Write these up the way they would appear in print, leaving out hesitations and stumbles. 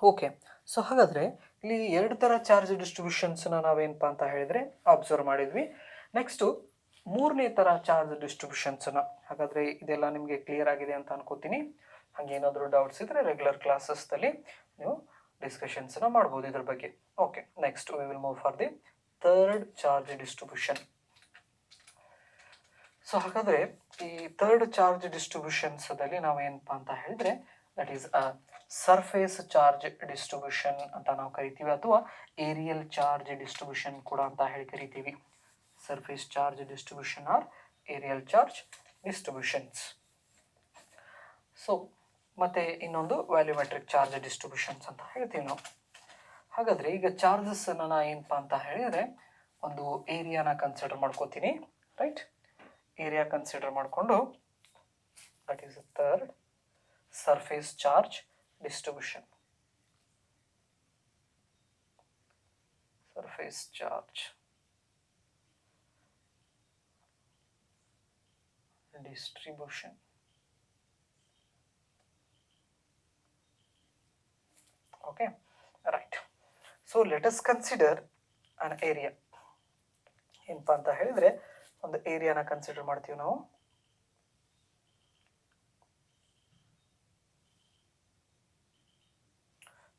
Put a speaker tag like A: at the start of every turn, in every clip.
A: Okay, so ಹಾಗಾದರೆ ಇಲ್ಲಿ ಎರಡು ಥರ ಚಾರ್ಜ್ ಡಿಸ್ಟ್ರಿಬ್ಯೂಷನ್ಸ್ನ ನಾವೇನಪ್ಪ ಅಂತ ಹೇಳಿದರೆ ಅಬ್ಸರ್ವ್ ಮಾಡಿದ್ವಿ. ನೆಕ್ಸ್ಟು ಮೂರನೇ ಥರ ಚಾರ್ಜ್ ಡಿಸ್ಟ್ರಿಬ್ಯೂಷನ್ಸನ್ನು, ಹಾಗಾದರೆ ಇದೆಲ್ಲ ನಿಮಗೆ ಕ್ಲಿಯರ್ ಆಗಿದೆ ಅಂತ ಅನ್ಕೋತೀನಿ. ಹಾಗೇನಾದರೂ ಡೌಟ್ಸ್ ಇದ್ದರೆ ರೆಗ್ಯುಲರ್ ಕ್ಲಾಸಸ್ದಲ್ಲಿ ನೀವು ಡಿಸ್ಕಷನ್ಸನ್ನು ಮಾಡ್ಬೋದು ಇದ್ರ ಬಗ್ಗೆ. Okay, next we will move for the third charge distribution. So ಹಾಗಾದರೆ ಈ ಥರ್ಡ್ ಚಾರ್ಜ್ ಡಿಸ್ಟ್ರಿಬ್ಯೂಷನ್ಸದಲ್ಲಿ ನಾವೇನಪ್ಪ ಅಂತ ಹೇಳಿದರೆ that is a surface charge distribution ಅಂತ ನಾವು ಕರಿತೀವಿ, ಅಥವಾ ಏರಿಯಲ್ ಚಾರ್ಜ್ ಡಿಸ್ಟ್ರಿಬ್ಯೂಷನ್ ಕೂಡ ಅಂತ ಹೇಳಿ ಕರಿತೀವಿ. Surface charge distribution or aerial charge distributions. So ಮತ್ತೆ ಇನ್ನೊಂದು ವ್ಯಾಲ್ಯೂಮೆಟ್ರಿಕ್ ಚಾರ್ಜ್ ಡಿಸ್ಟ್ರಿಬ್ಯೂಷನ್ಸ್ ಅಂತ ಹೇಳ್ತೀವಿ ನಾವು. ಹಾಗಾದರೆ ಈಗ ಚಾರ್ಜಸ್ಸನ್ನು ನಾ ಏನಪ್ಪ ಅಂತ ಹೇಳಿದರೆ ಒಂದು ಏರಿಯಾನ ಕನ್ಸಿಡರ್ ಮಾಡ್ಕೋತೀನಿ, ರೈಟ್. ಏರಿಯಾ ಕನ್ಸಿಡರ್ ಮಾಡಿಕೊಂಡು that is the third surface charge distribution. Surface charge distribution. Okay, right. So let us consider an area. ಏನಪ್ಪ ಅಂತ ಹೇಳಿದರೆ ಒಂದು ಏರಿಯಾನ ಕನ್ಸಿಡರ್ ಮಾಡ್ತೀವಿ ನಾವು.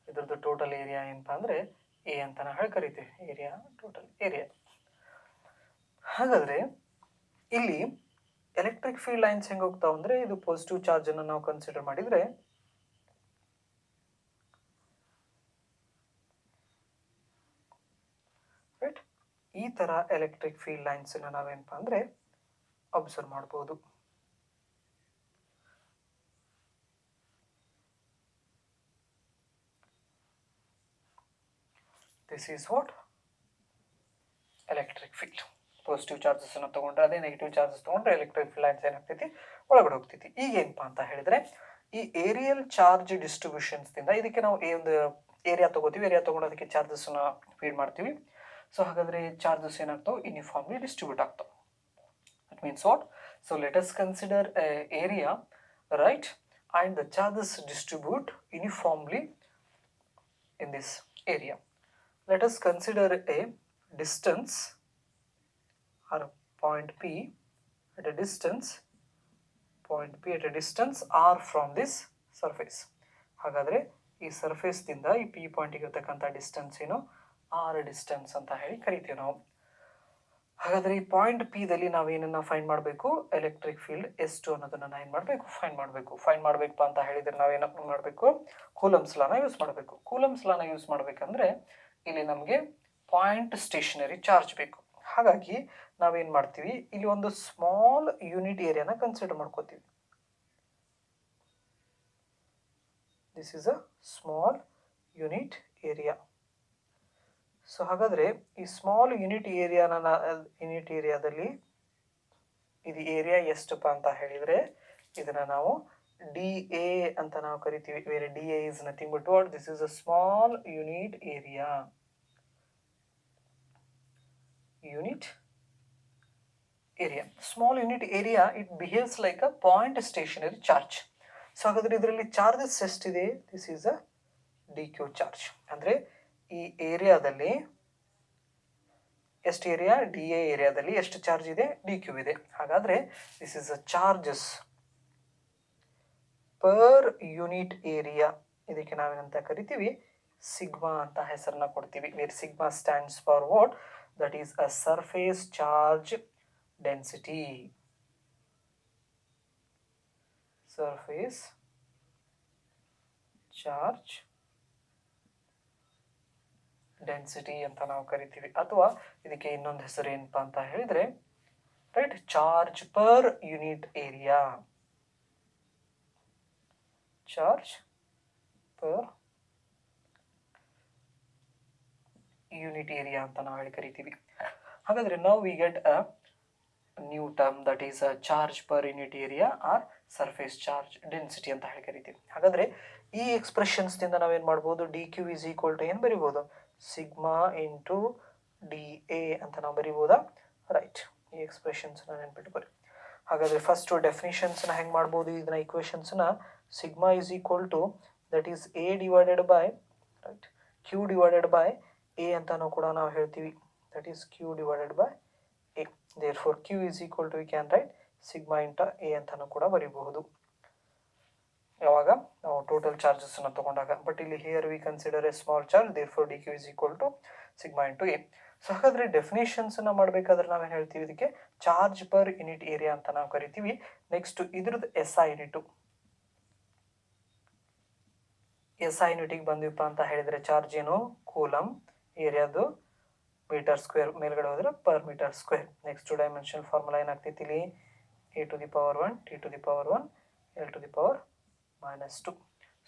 A: ಇದ್ರದ್ದು ಟೋಟಲ್ ಏರಿಯಾ ಏನಪ್ಪ ಅಂದರೆ ಎ ಅಂತ ನಾವು ಹೇಳಿ ಕರಿತೀವಿ, ಏರಿಯಾ ಟೋಟಲ್ ಏರಿಯಾ. ಹಾಗಾದರೆ ಇಲ್ಲಿ ಎಲೆಕ್ಟ್ರಿಕ್ ಫೀಲ್ಡ್ ಲೈನ್ಸ್ ಹೆಂಗೆ ಹೋಗ್ತಾವೆ ಅಂದರೆ, ಇದು ಪಾಸಿಟಿವ್ ಚಾರ್ಜನ್ನು ನಾವು ಕನ್ಸಿಡರ್ ಮಾಡಿದರೆ ರೈಟ್, ಈ ಥರ ಎಲೆಕ್ಟ್ರಿಕ್ ಫೀಲ್ಡ್ ಲೈನ್ಸನ್ನು ನಾವೇನಪ್ಪ ಅಂದರೆ ಅಬ್ಸರ್ವ್ ಮಾಡ್ಬೋದು. This is what electric field. Positive ಚಾರ್ಜಸ್ಸನ್ನು ತೊಗೊಂಡ್ರೆ ಅದೇ, ನೆಗೆಟಿವ್ ಚಾರ್ಜಸ್ ತೊಗೊಂಡ್ರೆ ಎಲೆಕ್ಟ್ರಿಕ್ ಫೀಲ್ಡ್ ಲೈನ್ಸ್ ಏನಾಗ್ತೈತಿ, ಒಳಗಡೆ ಹೋಗ್ತೈತಿ. ಈಗ ಏನಪ್ಪ ಅಂತ ಹೇಳಿದರೆ ಈ ಏರಿಯಲ್ ಚಾರ್ಜ್ ಡಿಸ್ಟ್ರಿಬ್ಯೂಷನ್ಸ್ದಿಂದ ಇದಕ್ಕೆ ನಾವು ಒಂದು ಏರಿಯಾ ತೊಗೋತೀವಿ, ಏರಿಯಾ ತೊಗೊಂಡು ಅದಕ್ಕೆ ಚಾರ್ಜಸ್ಸನ್ನು ಫೀಡ್ ಮಾಡ್ತೀವಿ. ಸೊ ಹಾಗಾದರೆ ಚಾರ್ಜಸ್ ಏನಾಗ್ತಾವೆ, ಯೂನಿಫಾರ್ಮ್ಲಿ ಡಿಸ್ಟ್ರಿಬ್ಯೂಟ್ ಆಗ್ತಾವೆ. That means what, so let us consider area, right, and the charges distribute uniformly in this area. Let us consider a distance or point P at a distance, point P at a distance R from this surface. ಹಾಗಾದರೆ ಈ ಸರ್ಫೇಸ್ದಿಂದ ಈ P ಪಾಯಿಂಟಿಗೆ ಇರ್ತಕ್ಕಂಥ distance ಏನು, R distance ಅಂತ ಹೇಳಿ ಕರಿತೀವಿ ನಾವು. ಹಾಗಾದರೆ ಈ ಪಾಯಿಂಟ್ ಪಿದಲ್ಲಿ ನಾವು ಏನನ್ನು ಫೈಂಡ್ ಮಾಡಬೇಕು, ಎಲೆಕ್ಟ್ರಿಕ್ ಫೀಲ್ಡ್ ಎಷ್ಟು ಅನ್ನೋದನ್ನು ನಾವು ಏನು ಮಾಡಬೇಕು, ಫೈಂಡ್ ಮಾಡಬೇಕಪ್ಪ ಅಂತ ಹೇಳಿದರೆ ನಾವೇನಪ್ಪ ಮಾಡಬೇಕು, ಕೂಲಮ್ಸ್ ಲಾನ ಯೂಸ್ ಮಾಡಬೇಕು. ಕೂಲಮ್ಸ್ ಲಾನ ಯೂಸ್ ಮಾಡಬೇಕಂದ್ರೆ ಇಲ್ಲಿ ನಮಗೆ ಪಾಯಿಂಟ್ ಸ್ಟೇಷನರಿ ಚಾರ್ಜ್ ಬೇಕು. ಹಾಗಾಗಿ ನಾವೇನು ಮಾಡ್ತೀವಿ, ಇಲ್ಲಿ ಒಂದು ಸ್ಮಾಲ್ ಯೂನಿಟ್ ಏರಿಯಾನ ಕನ್ಸಿಡರ್ ಮಾಡ್ಕೋತೀವಿ. This is a small unit area. So ಹಾಗಾದರೆ ಈ ಸ್ಮಾಲ್ ಯೂನಿಟ್ ಏರಿಯಾದಲ್ಲಿ ಇದು ಏರಿಯಾ ಎಷ್ಟಪ್ಪ ಅಂತ ಹೇಳಿದರೆ ಇದನ್ನು ನಾವು ಡಿ ಎ ಅಂತ ನಾವು ಕರಿತೀವಿ. Where D A is nothing but what, this is a small unit area. Small unit area it behaves like a point stationary charge. So ಹಾಗಾದರೆ ಇದರಲ್ಲಿ ಚಾರ್ಜಸ್ ಎಷ್ಟಿದೆ, this is a D Q charge. ಅಂದರೆ ಈ ಏರಿಯಾದಲ್ಲಿ ಎಷ್ಟು area, D A ಏರಿಯಾದಲ್ಲಿ ಎಷ್ಟು charge ಇದೆ, ಡಿ ಕ್ಯೂ ಇದೆ. ಹಾಗಾದರೆ this is a charges per unit area. ಇದಕ್ಕೆ ನಾವೇನಂತ ಕರಿತೀವಿ, ಸಿಗ್ಮಾ ಅಂತ ಹೆಸರನ್ನ ಕೊಡ್ತೀವಿ. Where sigma stands for what, that is a surface charge density. Surface charge density ಅಂತ ನಾವು ಕರಿತೀವಿ. ಅಥವಾ ಇದಕ್ಕೆ ಇನ್ನೊಂದು ಹೆಸರು ಏನಪ್ಪ ಅಂತ ಹೇಳಿದರೆ, right, charge per unit area. Charge per unit area ಅಂತ ನಾವು ಹೇಳಿ ಕರಿತೀವಿ. ಹಾಗಾದರೆ ನಾವು we get a new term, that is a charge per unit area or surface charge density ಅಂತ ಹೇಳಿ ಕರಿತೀವಿ. ಹಾಗಾದರೆ ಈ ಎಕ್ಸ್ಪ್ರೆಷನ್ಸ್ನಿಂದ ನಾವೇನು ಮಾಡ್ಬೋದು, D Q is equal to ಏನು ಬರಿಬೋದು, ಸಿಗ್ಮಾ ಇಂಟು ಡಿ ಎ ಅಂತ ನಾವು ಬರಿಬೋದಾ, ರೈಟ್. ಈ ಎಕ್ಸ್ಪ್ರೆಷನ್ಸ್ನ ನೆನ್ಪಿಟ್ಕೊರಿ. ಹಾಗಾದರೆ ಫಸ್ಟು ಡೆಫಿನಿಷನ್ಸ್ನ ಹೆಂಗೆ ಮಾಡ್ಬೋದು, ಇದನ್ನ ಈಕ್ವೇಷನ್ಸ್ನ sigma is equal to that is A divided by right. Q divided by A ಅಂತಾನು ಕೂಡ ನಾವು ಹೇಳ್ತೀವಿ, that is Q divided by A. Therefore Q is equal to we can write sigma into A ಅಂತಾನು ಕೂಡ ಬರೀಬಹುದು ಯಾವಾಗ ನಾವು total charges ಅನ್ನು ತಗೊಂಡಾಗ. ಬಟ್ ಇಲ್ಲಿ here we consider a small charge, there D Q is equal to sigma into A. So ಹಾಗಾದ್ರೆ definitions ಅನ್ನ ಮಾಡಬೇಕಾದ್ರೆ ನಾವೇನು ಹೇಳ್ತೀವಿ, ಇದಕ್ಕೆ ಚಾರ್ಜ್ ಪರ್ ಯೂನಿಟ್ ಏರಿಯಾ ಅಂತ ನಾವು ಕರಿತೀವಿ. ನೆಕ್ಸ್ಟ್ ಇದ್ರದ್ದು S I unit, S I ಯೂನಿಟಿಗೆ ಬಂದಿಪ್ಪ ಅಂತ ಹೇಳಿದ್ರೆ ಚಾರ್ಜ್ ಏನು ಕೂಲಮ್, ಏರಿಯಾದು ಮೀಟರ್ ಸ್ಕ್ವೇರ್, ಮೇಲ್ಗಡೆ ಹೋದ್ರೆ per metre square. Next dimensional formula ಏನಾಗ್ತೈತಿ ಇಲ್ಲಿ, A to the power 1 T to the power 1 L to the power -2.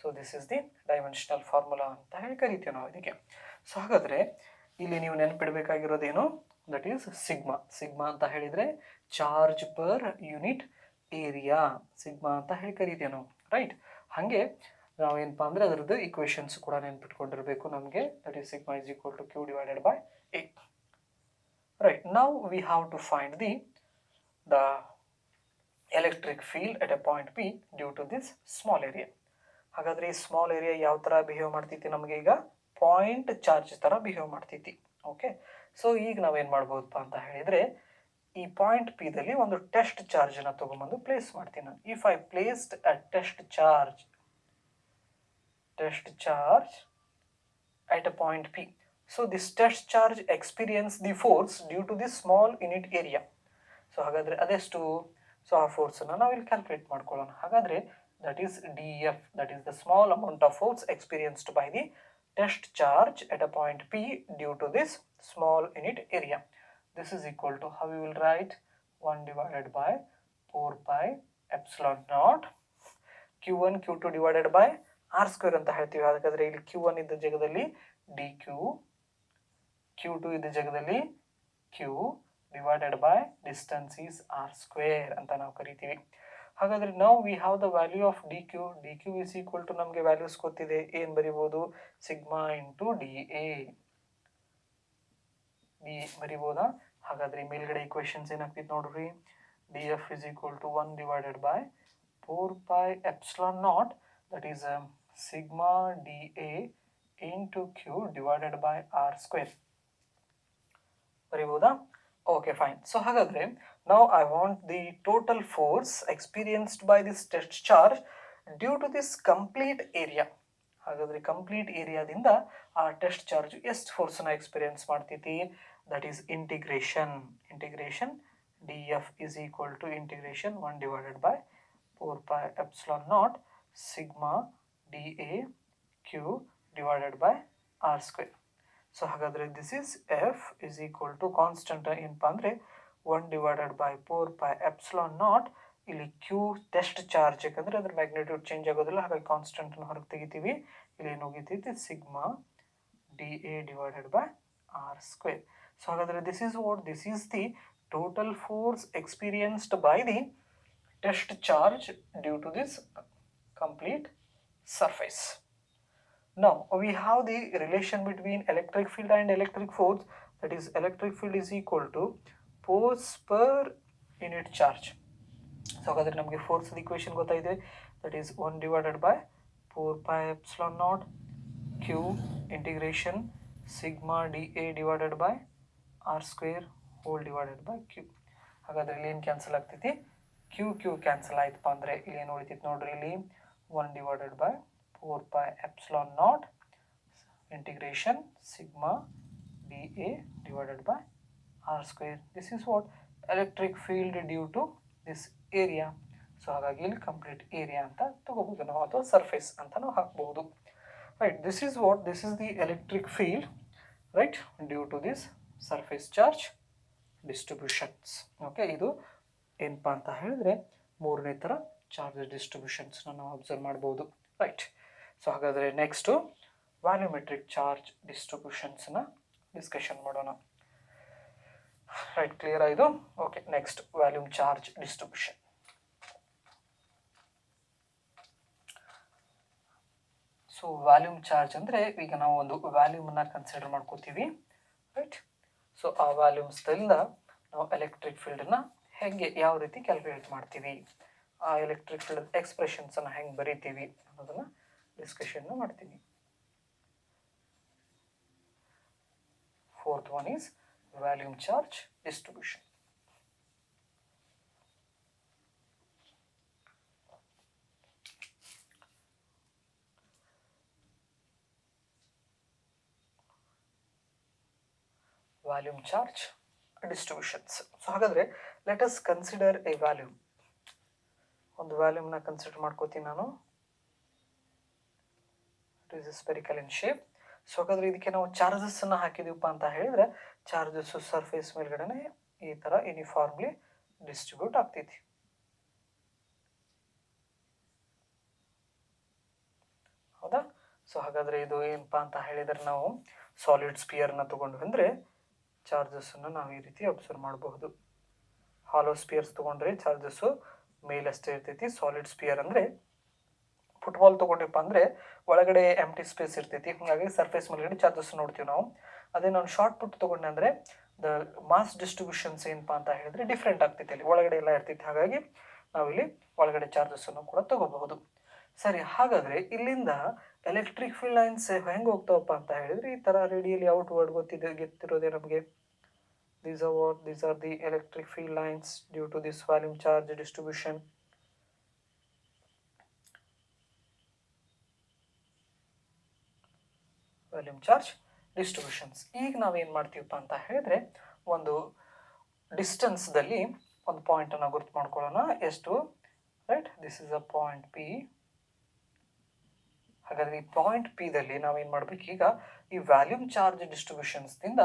A: So this is the dimensional formula ಅಂತ ಹೇಳಿ ಕರಿತೀವಿ ನಾವು ಇದಕ್ಕೆ. ಸೊ ಹಾಗಾದ್ರೆ ಇಲ್ಲಿ ನೀವು ನೆನಪಿಡಬೇಕಾಗಿರೋದೇನು, ದಟ್ ಈಸ್ ಸಿಗ್ಮಾ. ಸಿಗ್ಮಾ ಅಂತ ಹೇಳಿದ್ರೆ charge per unit area, sigma ಅಂತ ಹೇಳಿ ಕರಿತೀವಿ ನಾವು, ರೈಟ್. ಹಾಗೆ ನಾವು ಏನಪ್ಪಾ ಅಂದ್ರೆ ಅದರದ್ದು ಈಕ್ವೇಶನ್ಸ್ ಕೂಡ ನೆನ್ಪಿಟ್ಕೊಂಡಿರಬೇಕು ನಮಗೆ, that is sigma is equal to Q divided by A. Right, now we have to find the electric field at a point P due to this small area. ಹಾಗಾದ್ರೆ ಈ ಸ್ಮಾಲ್ ಏರಿಯಾ ಯಾವ ತರ behave ಮಾಡ್ತೈತಿ, ನಮಗೆ ಈಗ point charge ತರ behave ಮಾಡ್ತೈತಿ. Okay, so ಈಗ ನಾವೇನ್ ಮಾಡ್ಬೋದಪ್ಪ ಅಂತ ಹೇಳಿದ್ರೆ, ಈ ಪಾಯಿಂಟ್ ಪಿ ದಲ್ಲಿ ಒಂದು ಟೆಸ್ಟ್ ಚಾರ್ಜ್ ಅನ್ನ ತಗೊಂಡ್ಬಂದು ಪ್ಲೇಸ್ ಮಾಡ್ತೀನಿ ನಾನು. If I placed a test charge at a point P, so this test charge experience the force due to this small unit area. So ಹಾಗಾದ್ರೆ ಅದೆಷ್ಟು, ಸೊ ಆ ಫೋರ್ಸ್ ಅನ್ನ ನಾವು ಇಲ್ಲಿ ಕ್ಯಾಲ್ಕುಲೇಟ್ ಮಾಡ್ಕೊಳ್ಳೋಣ. ಹಾಗಾದ್ರೆ that is D F, that is the small amount of force experienced by the test charge at a point P due to this small unit area. This is equal to, how we will write, 1 divided by 4 pi epsilon naught q1 q2 divided by R square ಅಂತ ಹೇಳ್ತೀವಿ. ಹಾಗಾದ್ರೆ ಇಲ್ಲಿ q1 ಇದ್ದ ಜಾಗದಲ್ಲಿ D Q, q2 ಇದ್ದ ಜಾಗದಲ್ಲಿ q divided by distance is R square ಅಂತ ನಾವು ಕರಿತೀವಿ. ಹಾಗಾದ್ರೆ ನಾವು we have the value of D Q is equal to, ನಮಗೆ ವ್ಯಾಲ್ಯೂಸ್ ಗೊತ್ತಿದೆ, ಏನ್ ಬರಿಬಹುದು, ಸಿಗ್ಮಾ ಇಂಟು ಡಿ ಎ ಬರಿಬೋದಾ. ಹಾಗಾದ್ರೆ ಮೇಲ್ಗಡೆ ಈಕ್ವೇಶನ್ಸ್ ಏನಾಗ್ತಿತ್ತು ನೋಡ್ರಿ, D F is equal to 1 divided by 4 pi epsilon naught, that is sigma dA into q divided by r square. ಬರಿಬೋದಾ. Okay fine. ಸೊ ಹಾಗಾದ್ರೆ now I want the total force experienced by this test charge due to this complete area. ಹಾಗಾದ್ರೆ complete ಏರಿಯಾದಿಂದ ಆ test charge ಎಷ್ಟು force ನ experience ಮಾಡ್ತೈತಿ, that is integration D F is equal to integration 1 divided by 4 pi epsilon naught sigma dA q divided by r square. So ಹಾಗಾದ್ರೆ this is F is equal to constant ಏನಪ್ಪ ಅಂದ್ರೆ 1 divided by 4 pi epsilon naught. ಇಲ್ಲಿ Q test charge, ಯಾಕಂದ್ರೆ ಅದ್ರ magnitude change ಆಗೋದಿಲ್ಲ, ಹಾಗಾಗಿ constant ಹೊರಗೆ ತೆಗಿತೀವಿ. ಇಲ್ಲಿ ಏನು ಹೋಗಿತೈತಿ, sigma D A divided by R square. So ಹಾಗಾದ್ರೆ this is the total force experienced by the test charge due to this complete surface. Now we have the relation between electric field and electric force, that is electric field is equal to force per unit charge. So ಹಾಗಾದ್ರೆ ನಮಗೆ force equation ಗೊತ್ತಾಗಿದೆ, that is 1 divided by 4 pi epsilon naught q integration sigma dA divided by r square whole divided by q. ಹಾಗಾದ್ರೆ ಇಲ್ಲಿ ಏನು cancel ಆಗ್ತೈತಿ, Q cancel ಆಯ್ತಪ್ಪ ಅಂದ್ರೆ ಇಲ್ಲಿ ಏನು ಉಳಿತೈತಿ ನೋಡ್ರಿ, ಇಲ್ಲಿ 1 divided by 4 pi epsilon naught integration sigma dA divided by r square. This is what electric field due to this area. So ಹಾಗಾಗಿ ಇಲ್ಲಿ ಕಂಪ್ಲೀಟ್ ಏರಿಯಾ ಅಂತ ತಗೋಬಹುದು ನಾವು, ಅಥವಾ ಸರ್ಫೇಸ್ ಅಂತ ನಾವು ಹಾಕಬಹುದು, right. This is the electric field, right, due to this surface charge distributions. Okay, ಇದು ಏನಪ್ಪಾ ಅಂತ ಹೇಳಿದ್ರೆ ಮೂರನೇ ಥರ ಚಾರ್ಜ್ ಡಿಸ್ಟ್ರಿಬ್ಯೂಷನ್ಸ್ನ ನಾವು ಅಬ್ಸರ್ವ್ ಮಾಡ್ಬೋದು, ರೈಟ್. ಸೊ ಹಾಗಾದರೆ ನೆಕ್ಸ್ಟು ವ್ಯಾಲ್ಯೂಮೆಟ್ರಿಕ್ ಚಾರ್ಜ್ ಡಿಸ್ಟ್ರಿಬ್ಯೂಷನ್ಸ್ನ ಡಿಸ್ಕಷನ್ ಮಾಡೋಣ, ರೈಟ್. ಕ್ಲಿಯರ್ ಆಯಿತು. Okay, next volume charge distribution. So volume charge ಅಂದರೆ ಈಗ ನಾವು ಒಂದು ವ್ಯಾಲ್ಯೂಮನ್ನು ಕನ್ಸಿಡರ್ ಮಾಡ್ಕೋತೀವಿ, ರೈಟ್. ಸೊ ಆ ವ್ಯಾಲ್ಯೂಮ್ಸ್ದಿಂದ ನಾವು ಎಲೆಕ್ಟ್ರಿಕ್ ಫೀಲ್ಡನ್ನು ಹೇಗೆ ಯಾವ ರೀತಿ ಕ್ಯಾಲ್ಕುಲೇಟ್ ಮಾಡ್ತೀವಿ, ಆ ಎಲೆಕ್ಟ್ರಿಕ್ ಫೀಲ್ಡ್ ಎಕ್ಸ್ಪ್ರೆಷನ್ಸನ್ನು ಹೆಂಗೆ ಬರೀತೀವಿ ಅನ್ನೋದನ್ನು ಡಿಸ್ಕಷನ್ ಮಾಡ್ತೀನಿ. fourth one is volume charge distribution. Volume charge distributions. So ಹಾಗಾದ್ರೆ let us consider a volume. ಒಂದು ವ್ಯಾಲ್ಯೂಮ್ನ ಕನ್ಸಿಡರ್ ಮಾಡ್ಕೋತೀನಿ ನಾನು. It is spherical in shape. So ಹಾಗಾದ್ರೆ ಇದಕ್ಕೆ ನಾವು ಚಾರ್ಜಸ್ ಅನ್ನ ಹಾಕಿದೀವಪ್ಪ ಅಂತ ಹೇಳಿದ್ರೆ ಚಾರ್ಜಸ್ ಸರ್ಫೇಸ್ ಮೇಲ್ಗಡೆನೆ ಈ ತರ ಯೂನಿಫಾರ್ಮ್ಲಿ ಡಿಸ್ಟ್ರಿಬ್ಯೂಟ್ ಆಗ್ತೈತಿ. ಹೌದಾ? ಸೊ ಹಾಗಾದ್ರೆ ಇದು ಏನಪ್ಪಾ ಅಂತ ಹೇಳಿದ್ರೆ ನಾವು ಸಾಲಿಡ್ ಸ್ಪಿಯರ್ ನ ತಗೊಂಡ್ವಿ ಅಂದ್ರೆ ಚಾರ್ಜಸ್ ಅನ್ನು ನಾವು ಈ ರೀತಿ ಅಬ್ಸರ್ವ್ ಮಾಡಬಹುದು. ಹಾಲೋ ಸ್ಪಿಯರ್ಸ್ ತಗೊಂಡ್ರೆ ಚಾರ್ಜಸ್ ಮೇಲಷ್ಟೇ ಇರ್ತೈತಿ. ಸಾಲಿಡ್ ಸ್ಪಿಯರ್ ಅಂದ್ರೆ ಫುಟ್ಬಾಲ್ ತಗೊಂಡಿಪ್ಪ ಅಂದ್ರೆ ಒಳಗಡೆ ಎಂಟಿ ಸ್ಪೇಸ್ ಇರ್ತೈತಿ, ಹಾಗಾಗಿ ಸರ್ಫೇಸ್ ಮೇಲ್ಗಡೆ ಚಾರ್ಜಸ್ ನೋಡ್ತೀವಿ ನಾವು. ಅದೇ ನಾನು ಶಾರ್ಟ್ ಪುಟ್ ತಗೊಂಡೆ ಅಂದ್ರೆ ದ ಮಾಸ್ ಡಿಸ್ಟ್ರಿಬ್ಯೂಷನ್ಸ್ ಏನಪ್ಪಾ ಅಂತ ಹೇಳಿದ್ರೆ ಡಿಫ್ರೆಂಟ್ ಆಗ್ತೈತಿ, ಅಲ್ಲಿ ಒಳಗಡೆ ಎಲ್ಲ ಇರ್ತೈತಿ. ಹಾಗಾಗಿ ನಾವಿಲ್ಲಿ ಒಳಗಡೆ ಚಾರ್ಜಸ್ ಅನ್ನು ಕೂಡ ತಗೋಬಹುದು. ಸರಿ, ಹಾಗಾದ್ರೆ ಇಲ್ಲಿಂದ ಎಲೆಕ್ಟ್ರಿಕ್ ಫೀಲ್ಡ್ ಲೈನ್ಸ್ ಹೆಂಗ್ ಹೋಗ್ತಾವಪ್ಪ ಅಂತ ಹೇಳಿದ್ರೆ ಈ ತರ ರೇಡಿಯಲಿ ಔಟ್ವರ್ಡ್ ಗೊತ್ತಿರೋದೇ ನಮಗೆ. These are the electric field lines due to this volume charge distribution. Volume charge distributions. ಈಗ ನಾವೇನ್ ಮಾಡ್ತೀವಪ್ಪ ಅಂತ ಹೇಳಿದ್ರೆ ಒಂದು ಡಿಸ್ಟೆನ್ಸ್ ದಲ್ಲಿ ಒಂದು ಪಾಯಿಂಟ್ ಅನ್ನ ಗುರ್ತು ಮಾಡ್ಕೊಳ್ಳೋಣ. ಎಷ್ಟು? Right, this is a point P. ಹಾಗಾದ್ರೆ ಈ ಪಾಯಿಂಟ್ ಪಿ ದಲ್ಲಿ ನಾವೇನ್ ಮಾಡ್ಬೇಕು, ಈಗ ಈ ವ್ಯಾಲ್ಯೂಮ್ ಚಾರ್ಜ್ ಡಿಸ್ಟ್ರಿಬ್ಯೂಷನ್ಸ್ ದಿಂದ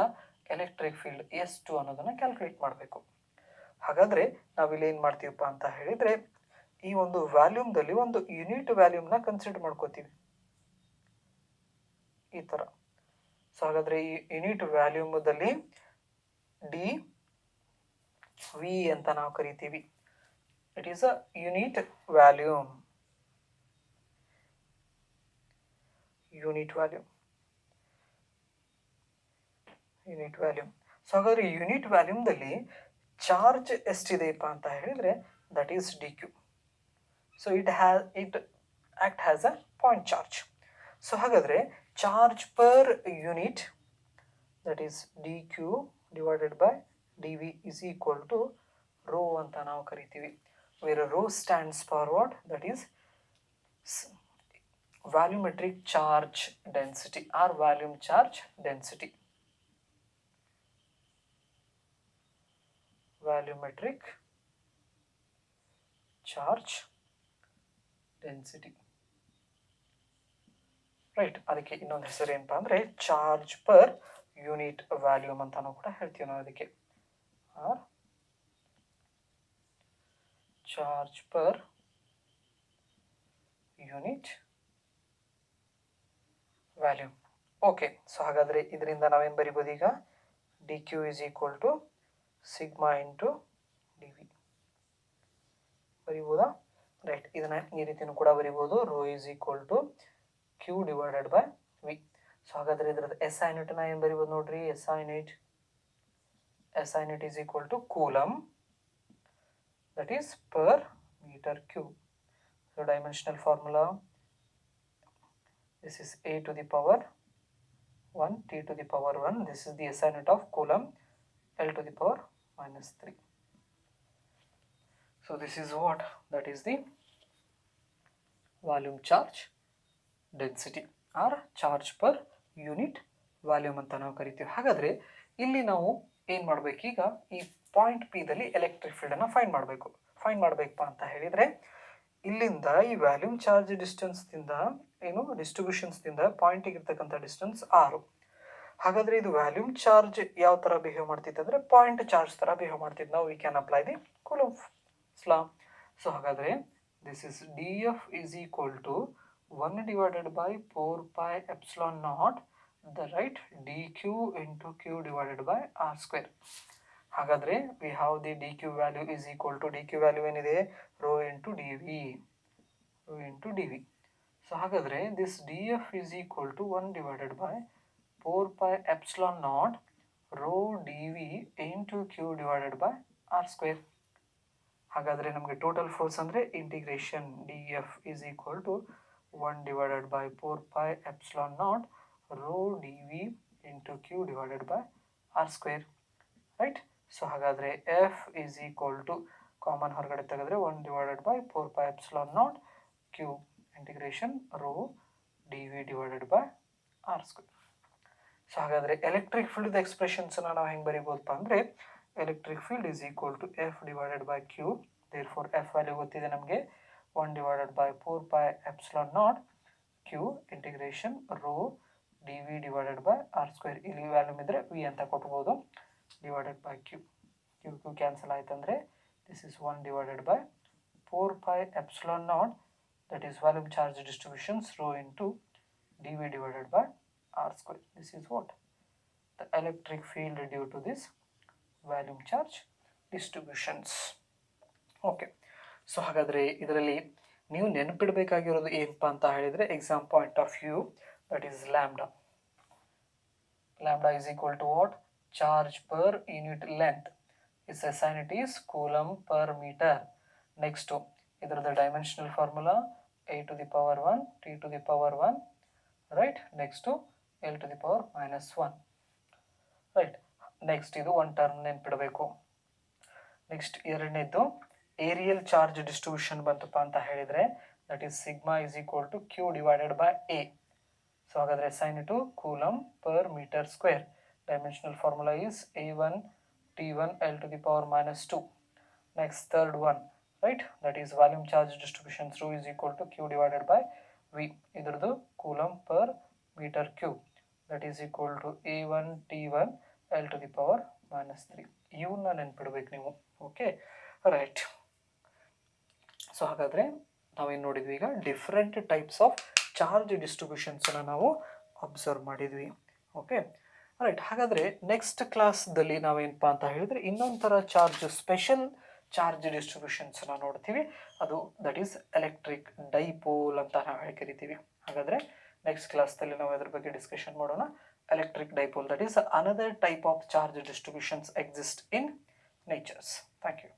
A: ಎಲೆಕ್ಟ್ರಿಕ್ ಫೀಲ್ಡ್ ಎಷ್ಟು ಅನ್ನೋದನ್ನ ಕ್ಯಾಲ್ಕುಲೇಟ್ ಮಾಡಬೇಕು. ಹಾಗಾದ್ರೆ ನಾವಿಲ್ಲಿ ಏನ್ ಮಾಡ್ತೀವಪ್ಪ ಅಂತ ಹೇಳಿದ್ರೆ ಈ ಒಂದು ವ್ಯಾಲ್ಯೂಮ್ದಲ್ಲಿ ಒಂದು ಯೂನಿಟ್ ವ್ಯಾಲ್ಯೂಮ್ನ ಕನ್ಸಿಡರ್ ಮಾಡ್ಕೋತೀವಿ ಈ ತರ. ಸೊ ಹಾಗಾದ್ರೆ ಈ ಯೂನಿಟ್ ವ್ಯಾಲ್ಯೂಮ್ದಲ್ಲಿ ಡಿ ವಿ ಅಂತ ನಾವು ಕರಿತೀವಿ. It is a unit volume. Unit volume. So ಹಾಗಾದ್ರೆ ಯೂನಿಟ್ ವ್ಯಾಲ್ಯೂಮ್ದಲ್ಲಿ ಚಾರ್ಜ್ ಎಷ್ಟಿದೆಯಪ್ಪ ಅಂತ ಹೇಳಿದ್ರೆ that is D Q. So it act has a point charge. So ಹಾಗಾದ್ರೆ charge per unit that is D Q divided by D V is equal to rho ಅಂತ ನಾವು ಕರಿತೀವಿ. Where rho stands for what? That is volumetric charge density or volume charge density. Volumetric charge density. Right, ಅದಕ್ಕೆ ಇನ್ನೊಂದು ಹೆಸರು ಏನಪ್ಪಾ ಅಂದ್ರೆ charge per unit volume ಅಂತಾನು ಕೂಡ ಹೇಳ್ತೀವಿ ನಾವು ಅದಕ್ಕೆ. Charge per unit volume. Okay, so ಹಾಗಾದ್ರೆ ಇದರಿಂದ ನಾವೇನು ಬರಿಬೋದು ಈಗ? D Q is equal to sigma into D V ಬರಿಬೋದಾ? ರೈಟ್, ಇದನ್ನ ಈ ರೀತಿನೂ ಕೂಡ ಬರಿಬೋದು. Rho is equal to Q divided by V. So ಹಾಗಾದ್ರೆ ಇದ್ರದ್ದು ಎಸ್ ಐ ಯೂನಿಟ್ ನ ಏನು ಬರಿಬೋದು ನೋಡ್ರಿ? S I unit is equal to coulomb, that is per metre cube. So dimensional formula, this is a to the power 1 t to the power 1. This is the SI unit of Coulomb, L to the power minus 3. So this is what? That is the volume charge density or charge per unit volume ಅಂತ ನಾವು ಕರಿತೀವಿ. ಹಾಗಾದ್ರೆ ಇಲ್ಲಿ ನಾವು ಏನು ಮಾಡಬೇಕು, ಈಗ ಈ ಪಾಯಿಂಟ್ ಪಿ ದಲ್ಲಿ ಎಲೆಕ್ಟ್ರಿಕ್ ಫೀಲ್ಡ್ ಅನ್ನು ಫೈಂಡ್ ಮಾಡಬೇಕಪ್ಪ ಅಂತ ಹೇಳಿದ್ರೆ ಇಲ್ಲಿಂದ ಈ ವ್ಯಾಲ್ಯೂಮ್ ಚಾರ್ಜ್ ಡಿಸ್ಟೆನ್ಸ್ ದಿಂದ ಡಿಸ್ಟ್ರಿಬ್ಯೂಷನ್ಸ್ ದಿಂದ ಪಾಯಿಂಟಿಗೆ ಇರ್ತಕ್ಕಂಥ ಡಿಸ್ಟೆನ್ಸ್ 6. ಹಾಗಾದ್ರೆ ಇದು ವ್ಯಾಲ್ಯೂಮ್ ಚಾರ್ಜ್ ಯಾವ ತರ ಬಿಹೇವ್ ಮಾಡ್ತಿತ್ತು ಅಂದ್ರೆ ಪಾಯಿಂಟ್ ಚಾರ್ಜ್ ತರ ಬಿಹೇವ್ ಮಾಡ್ತಿದ್ದು. ನಾವು we can apply the Coulomb's law. So ಹಾಗಾದ್ರೆ this is D F is equal to 1 divided by 4 pi epsilon naught the right D Q into Q divided by R square. ಹಾಗಾದ್ರೆ we have the D Q value is equal to, D Q value ಏನಿದೆ? Rho into D V. So ಹಾಗಾದ್ರೆ this D F is equal to 1 divided by 4 pi epsilon naught rho D V into Q divided by R square. ಹಾಗಾದ್ರೆ ನಮಗೆ total force ಅಂದ್ರೆ integration D F is equal to 1 divided by 4 pi epsilon naught rho D V into Q divided by R square, right. So ಹಾಗಾದರೆ F is equal to common ಹೊರಗಡೆ ತೆಗೆದ್ರೆ 1/4πε0 Q integration rho D V divided by R square. So ಹಾಗಾದರೆ electric field ಎಕ್ಸ್ಪ್ರೆಷನ್ಸನ್ನು ನಾವು ಹೆಂಗೆ ಬರೀಬೋದಪ್ಪ ಅಂದರೆ electric field is equal to F divided by Q. Therefore F value ಗೊತ್ತಿದೆ ನಮಗೆ 1/4πε0 Q integration rho D V divided by R square. ಇಲ್ಲಿ volume ಇದ್ದರೆ ವಿ ಅಂತ ಕೊಟ್ಬೋದು, divided by Q. Q cancel ಆಯ್ತಂದರೆ this is 1/4πε0 that is volume charge distributions rho into dV divided by r square. This is what? The electric field due to this volume charge distributions. Okay. So ಹಾಗಾದರೆ ಇದರಲ್ಲಿ ನೀವು ನೆನಪಿಡಬೇಕಾಗಿರೋದು ಏನಪ್ಪ ಅಂತ ಹೇಳಿದರೆ exam point of view, that is lambda. Lambda is equal to what? Charge per unit length. It's assign it is coulomb per metre. Next ಇದರದ dimensional formula a to the power 1 t to the power 1, right. Next to l to the power minus 1, right. Next ಇದು ಒಂದು term ನೆನ್ಪಿಡಬೇಕು. Next ಎರಡನೇದು areal charge distribution ಬಂತಪ್ಪ ಅಂತ ಹೇಳಿದರೆ that is sigma is equal to Q divided by A. So ಹಾಗಾದರೆ sign to coulomb per metre square. Dimensional formula is a1 t1 l to the power minus 2. Next third one, right, that is volume charge distribution rho is equal to q divided by v. Idradu coulomb per meter cube, that is equal to a1 t1 l to the power minus 3. ಇವನ್ನ ನೆನ್ಪಿಡ್ಬೇಕು ನೀವು. Okay, right. So ಹಾಗಾದರೆ ನಾವೇನು ನೋಡಿದ್ವಿ ಈಗ different types of charge ಡಿಸ್ಟ್ರಿಬ್ಯೂಷನ್ಸನ್ನು ನಾವು observe ಮಾಡಿದ್ವಿ. Okay, right. ಹಾಗಾದರೆ next ಕ್ಲಾಸ್ದಲ್ಲಿ ನಾವೇನಪ್ಪ ಅಂತ ಹೇಳಿದರೆ ಇನ್ನೊಂದು ಥರ ಚಾರ್ಜ್, ಸ್ಪೆಷಲ್ ಚಾರ್ಜ್ ಡಿಸ್ಟ್ರಿಬ್ಯೂಷನ್ಸನ್ನು ನೋಡ್ತೀವಿ. ಅದು ದಟ್ ಈಸ್ ಎಲೆಕ್ಟ್ರಿಕ್ ಡೈಪೋಲ್ ಅಂತ ನಾವು ಕರಿತೀವಿ. ಹಾಗಾದರೆ ನೆಕ್ಸ್ಟ್ ಕ್ಲಾಸ್ದಲ್ಲಿ ನಾವು ಅದ್ರ ಬಗ್ಗೆ ಡಿಸ್ಕಷನ್ ಮಾಡೋಣ. Electric dipole, that is another type of charge distributions exist in natures. Thank you.